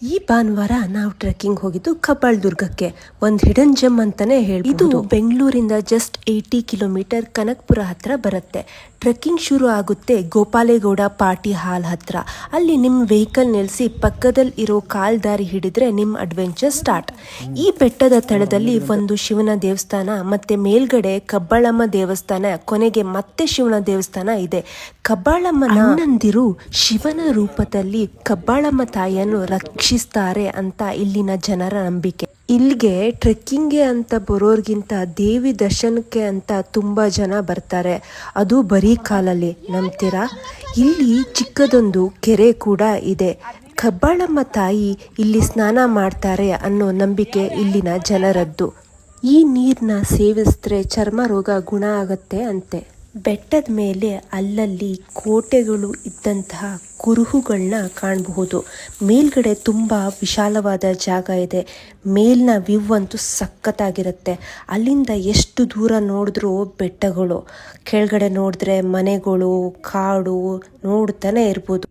ಈ ಭಾನುವಾರ ನಾವು ಟ್ರೆಕ್ಕಿಂಗ್ ಹೋಗಿದ್ದು ಕಬ್ಬಾಳದುರ್ಗಕ್ಕೆ. ಒಂದು ಹಿಡನ್ ಜೆಮ್ ಅಂತಾನೆ ಹೇಳ್ಬೋದು. ಇದು ಬೆಂಗಳೂರಿಂದ ಜಸ್ಟ್ 80 ಕಿಲೋಮೀಟರ್ ಕನಕಪುರ ಹತ್ರ ಬರುತ್ತೆ. ಟ್ರೆಕ್ಕಿಂಗ್ ಶುರು ಆಗುತ್ತೆ ಗೋಪಾಲೇಗೌಡ ಪಾರ್ಟಿ ಹಾಲ್ ಹತ್ರ. ಅಲ್ಲಿ ನಿಮ್ಮ ವೆಹಿಕಲ್ ನಿಲ್ಲಿಸಿ ಪಕ್ಕದಲ್ಲಿ ಇರೋ ಕಾಲ್ ದಾರಿ ಹಿಡಿದ್ರೆ ನಿಮ್ಮ ಅಡ್ವೆಂಚರ್ ಸ್ಟಾರ್ಟ್. ಈ ಬೆಟ್ಟದ ತಳದಲ್ಲಿ ಒಂದು ಶಿವನ ದೇವಸ್ಥಾನ, ಮತ್ತೆ ಮೇಲ್ಗಡೆ ಕಬ್ಬಾಳಮ್ಮ ದೇವಸ್ಥಾನ, ಕೊನೆಗೆ ಮತ್ತೆ ಶಿವನ ದೇವಸ್ಥಾನ ಇದೆ. ಕಬ್ಬಾಳಮ್ಮನ ಅಣ್ಣಂದಿರು ಶಿವನ ರೂಪದಲ್ಲಿ ಕಬ್ಬಾಳಮ್ಮ ತಾಯಿಯನ್ನು ರಕ್ಷಿಸ್ತಾರೆ ಅಂತ ಇಲ್ಲಿನ ಜನರ ನಂಬಿಕೆ. ಇಲ್ಲಿಗೆ ಟ್ರೆಕ್ಕಿಂಗ್ಗೆ ಅಂತ ಬರೋರ್ಗಿಂತ ದೇವಿ ದರ್ಶನಕ್ಕೆ ಅಂತ ತುಂಬ ಜನ ಬರ್ತಾರೆ, ಅದು ಬರೀ ಕಾಲಲ್ಲಿ. ನಂಬ್ತೀರಾ? ಇಲ್ಲಿ ಚಿಕ್ಕದೊಂದು ಕೆರೆ ಕೂಡ ಇದೆ. ಕಬ್ಬಾಳಮ್ಮ ತಾಯಿ ಇಲ್ಲಿ ಸ್ನಾನ ಮಾಡ್ತಾರೆ ಅನ್ನೋ ನಂಬಿಕೆ ಇಲ್ಲಿನ ಜನರದ್ದು. ಈ ನೀರನ್ನ ಸೇವಿಸಿದ್ರೆ ಚರ್ಮ ರೋಗ ಗುಣ ಆಗತ್ತೆ ಅಂತೆ. ಬೆಟ್ಟದ ಮೇಲೆ ಅಲ್ಲಲ್ಲಿ ಕೋಟೆಗಳು ಇದ್ದಂತಹ ಕುರುಹುಗಳನ್ನ ಕಾಣಬಹುದು. ಮೇಲ್ಗಡೆ ತುಂಬ ವಿಶಾಲವಾದ ಜಾಗ ಇದೆ. ಮೇಲಿನ ವ್ಯೂ ಅಂತೂ ಸಖತ್ತಾಗಿರುತ್ತೆ. ಅಲ್ಲಿಂದ ಎಷ್ಟು ದೂರ ನೋಡಿದ್ರೂ ಬೆಟ್ಟಗಳು, ಕೆಳಗಡೆ ನೋಡಿದ್ರೆ ಮನೆಗಳು, ಕಾಡು ನೋಡ್ತಾನೆ ಇರ್ಬೋದು.